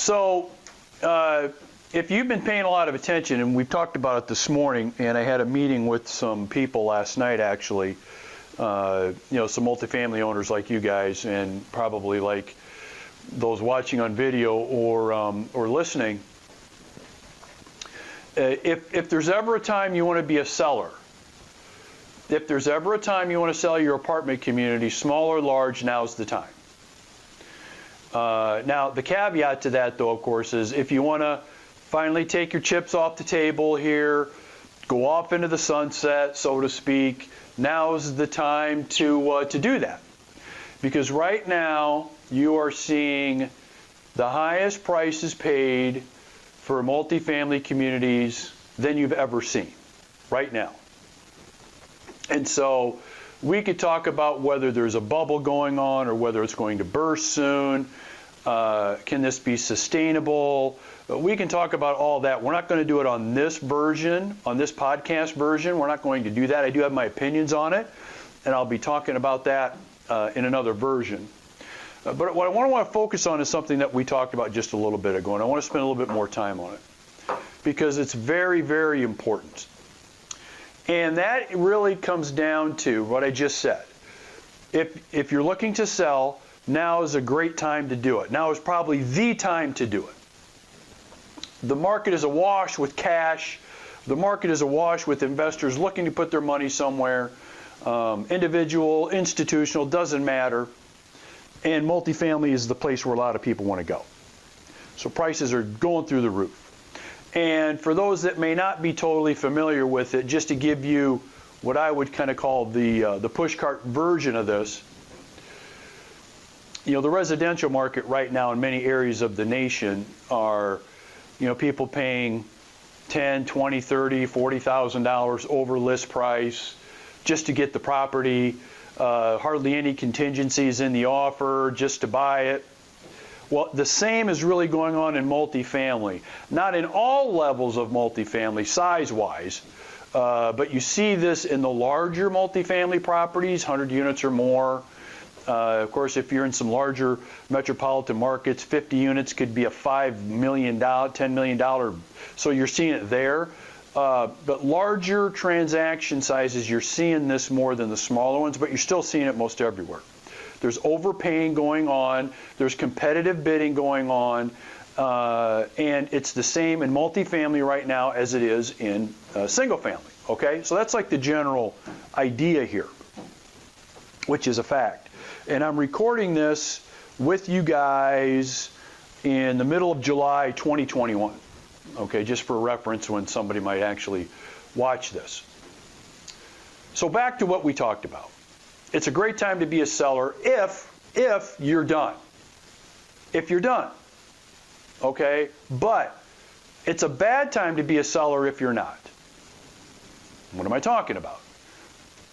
So if you've been paying a lot of attention, and we've talked about it this morning, and I had a meeting with some people last night actually, some multifamily owners like you guys, and probably like those watching on video or listening. If there's ever a time you want to be a seller, if there's ever a time you want to sell your apartment community, small or large, now's the time. Now, the caveat to that, though, of course, is if you want to finally take your chips off the table here, go off into the sunset, so to speak, now's the time to do that. Because right now, you are seeing the highest prices paid for multifamily communities than you've ever seen, right now. And so we could talk about whether there's a bubble going on or whether it's going to burst soon. Can this be sustainable? We can talk about all that. We're not going to do it on this version, on this podcast version. We're not going to do that. I do have my opinions on it, and I'll be talking about that in another version. But what I want to focus on is something that we talked about just a little bit ago, and I want to spend a little bit more time on it because it's very, very important. And that really comes down to what I just said. If you're looking to sell, now is a great time to do it. Now is probably the time to do it. The market is awash with cash. The market is awash with investors looking to put their money somewhere. Individual, institutional, doesn't matter. And multifamily is the place where a lot of people want to go. So prices are going through the roof. And for those that may not be totally familiar with it, just to give you what I would kind of call the pushcart version of this, the residential market right now in many areas of the nation are, people paying $10,000, $20,000, $30,000, $40,000 over list price just to get the property. Hardly any contingencies in the offer just to buy it. Well, the same is really going on in multifamily. Not in all levels of multifamily, size-wise, but you see this in the larger multifamily properties, 100 units or more. Of course, if you're in some larger metropolitan markets, 50 units could be a $5 million, $10 million. So you're seeing it there. But larger transaction sizes, you're seeing this more than the smaller ones, but you're still seeing it most everywhere. There's overpaying going on. There's competitive bidding going on. And it's the same in multifamily right now as it is in single family. Okay? So that's like the general idea here, which is a fact. And I'm recording this with you guys in the middle of July 2021. Okay, just for reference when somebody might actually watch this. So back to what we talked about. It's a great time to be a seller if you're done. If you're done. Okay? But it's a bad time to be a seller if you're not. What am I talking about?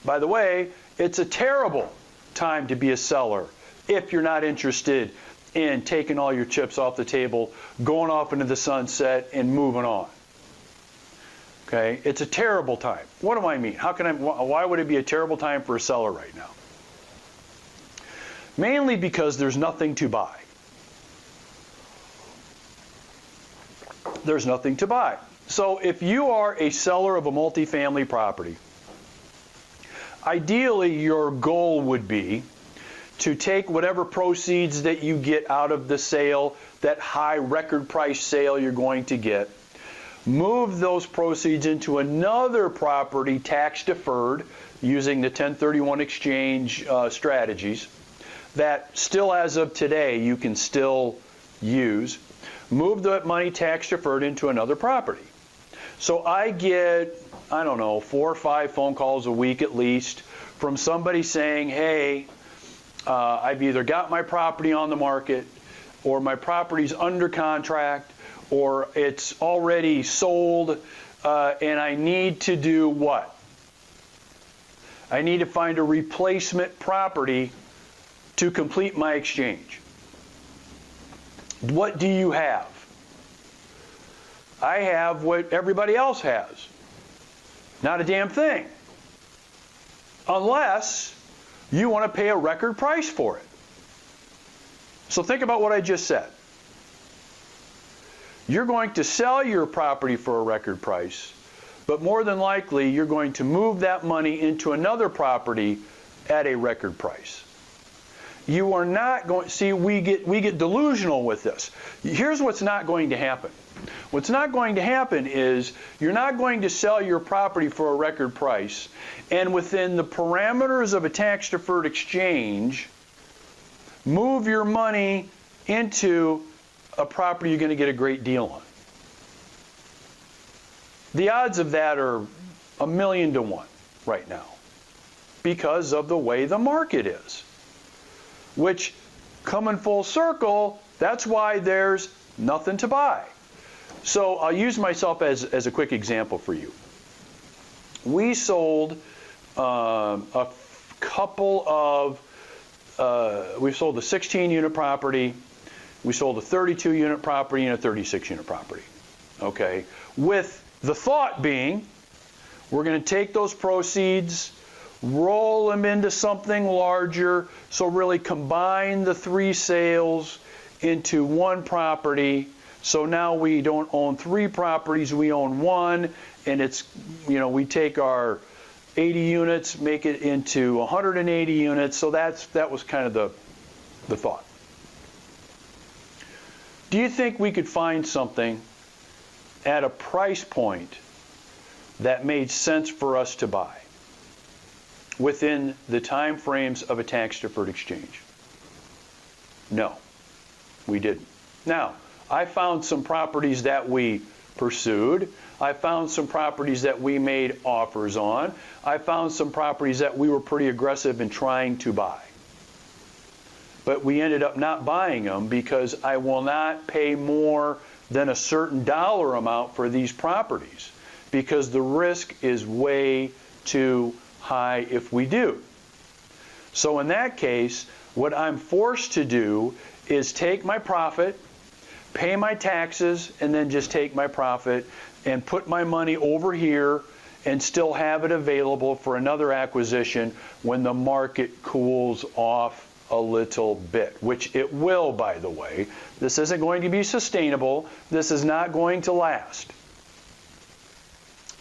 By the way, it's a terrible time to be a seller if you're not interested in taking all your chips off the table, going off into the sunset, and moving on. Okay? It's a terrible time. What do I mean? Why would it be a terrible time for a seller right now? Mainly because there's nothing to buy. There's nothing to buy. So if you are a seller of a multifamily property, ideally your goal would be to take whatever proceeds that you get out of the sale, that high record price sale you're going to get, move those proceeds into another property tax deferred using the 1031 exchange strategies that still as of today you can still use. Move that money tax deferred into another property. So I get, 4 or 5 phone calls a week at least from somebody saying, hey, I've either got my property on the market, or my property's under contract, or it's already sold, and I need to do what? I need to find a replacement property to complete my exchange. What do you have? I have what everybody else has. Not a damn thing. Unless you want to pay a record price for it. So think about what I just said. You're going to sell your property for a record price, but more than likely you're going to move that money into another property at a record price. You are not going, see, we get delusional with this. Here's what's not going to happen. What's not going to happen is you're not going to sell your property for a record price, and within the parameters of a tax-deferred exchange, move your money into a property you're going to get a great deal on. The odds of that are 1,000,000 to 1 right now because of the way the market is. Which, coming full circle, that's why there's nothing to buy. So I'll use myself as a quick example for you. We sold a couple of, we sold a 16-unit property, we sold a 32-unit property, and a 36-unit property, okay? With the thought being, we're going to take those proceeds, roll them into something larger, so really combine the 3 sales into one property. So now we don't own 3 properties, we own 1, and it's, you know, we take our 80 units, make it into 180 units. So that was kind of the thought. Do you think we could find something at a price point that made sense for us to buy within the time frames of a tax-deferred exchange? No, we didn't. Now, I found some properties that we pursued. I found some properties that we made offers on. I found some properties that we were pretty aggressive in trying to buy. But we ended up not buying them because I will not pay more than a certain dollar amount for these properties because the risk is way too high if we do. So in that case, what I'm forced to do is take my profit, pay my taxes, and then just take my profit and put my money over here and still have it available for another acquisition when the market cools off a little bit, which it will, by the way. This isn't going to be sustainable. This is not going to last.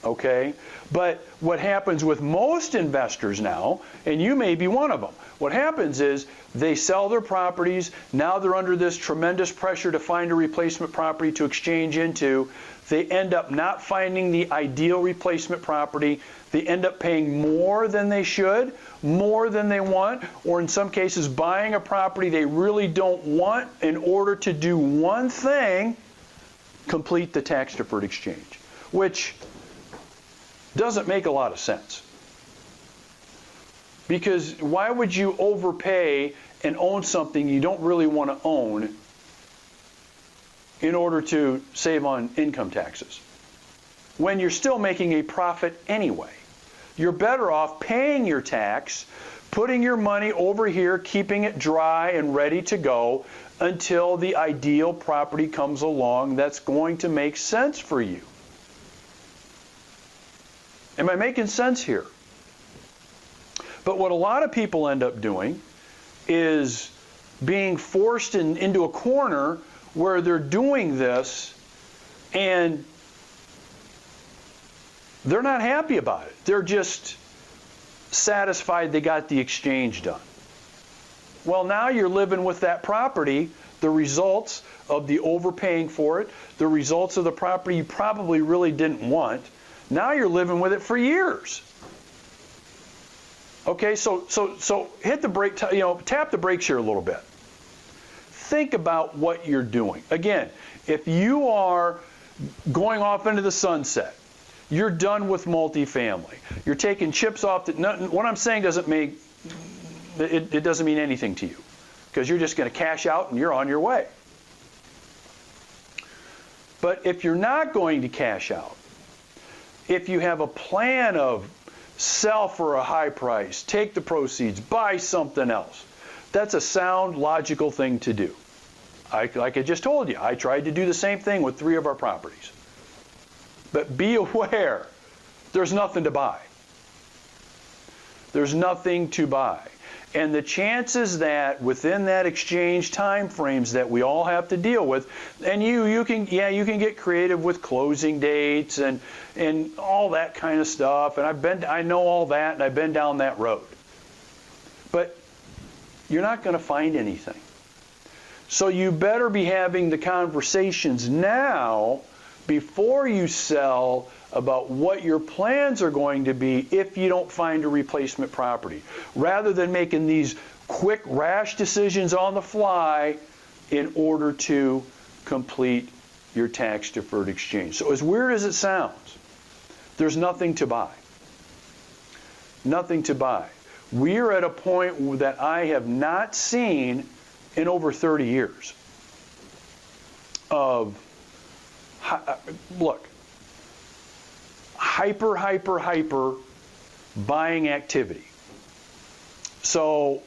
Okay? But what happens with most investors now, and you may be one of them, what happens is they sell their properties. Now they're under this tremendous pressure to find a replacement property to exchange into. They end up not finding the ideal replacement property. They end up paying more than they should, more than they want, or in some cases buying a property they really don't want in order to do one thing, complete the tax-deferred exchange, which doesn't make a lot of sense. Because why would you overpay and own something you don't really want to own in order to save on income taxes when you're still making a profit anyway? You're better off paying your tax, putting your money over here, keeping it dry and ready to go until the ideal property comes along that's going to make sense for you. Am I making sense here? But what a lot of people end up doing is being forced into a corner where they're doing this and they're not happy about it. They're just satisfied they got the exchange done. Well, now you're living with that property, the results of the overpaying for it, the results of the property you probably really didn't want. Now you're living with it for years. Okay, so hit the brake, tap the brakes here a little bit. Think about what you're doing. Again, if you are going off into the sunset, you're done with multifamily. You're taking chips off. What I'm saying doesn't mean anything to you because you're just going to cash out and you're on your way. But if you're not going to cash out, if you have a plan of sell for a high price, take the proceeds, buy something else, that's a sound, logical thing to do. Like I just told you, I tried to do the same thing with 3 of our properties. But be aware, there's nothing to buy. There's nothing to buy. And the chances that within that exchange time frames that we all have to deal with, and you can get creative with closing dates and all that kind of stuff. And I know all that, and I've been down that road. But you're not going to find anything. So you better be having the conversations now before you sell about what your plans are going to be if you don't find a replacement property, rather than making these quick, rash decisions on the fly in order to complete your tax-deferred exchange. So as weird as it sounds, there's nothing to buy. Nothing to buy. We are at a point that I have not seen in over 30 years of, look, hyper buying activity. So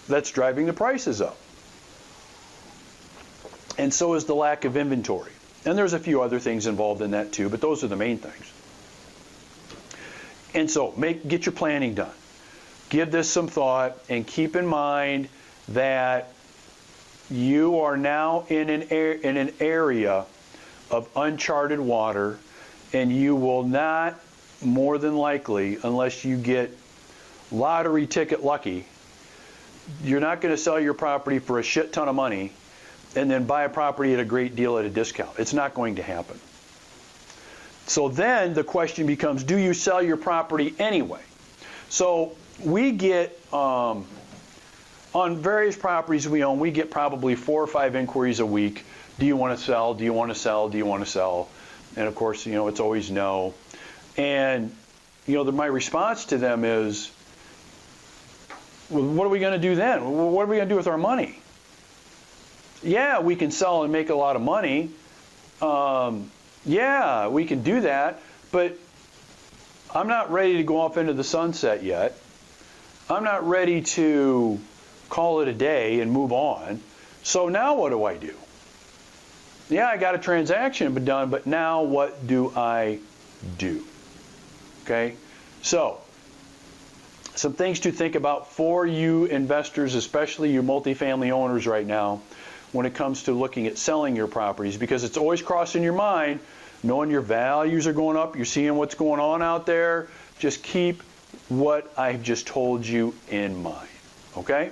that's driving the prices up. And so is the lack of inventory. And there's a few other things involved in that too, but those are the main things. And so get your planning done. Give this some thought, and keep in mind that you are now in an area of uncharted water, and you will not, more than likely, unless you get lottery ticket lucky, you're not going to sell your property for a shit ton of money and then buy a property at a great deal at a discount. It's not going to happen. So then the question becomes, do you sell your property anyway? So we get, on various properties we own, we get probably 4 or 5 inquiries a week. Do you want to sell? Do you want to sell? Do you want to sell? And of course, it's always no. And, my response to them is, well, what are we going to do then? What are we going to do with our money? Yeah, we can sell and make a lot of money. Yeah, we can do that, but I'm not ready to go off into the sunset yet. I'm not ready to call it a day and move on. So now what do I do? Yeah, I got a transaction done, but now what do I do? Okay? So, some things to think about for you investors, especially you multifamily owners right now, when it comes to looking at selling your properties, because it's always crossing your mind, knowing your values are going up, you're seeing what's going on out there. Just keep what I've just told you in mind. Okay?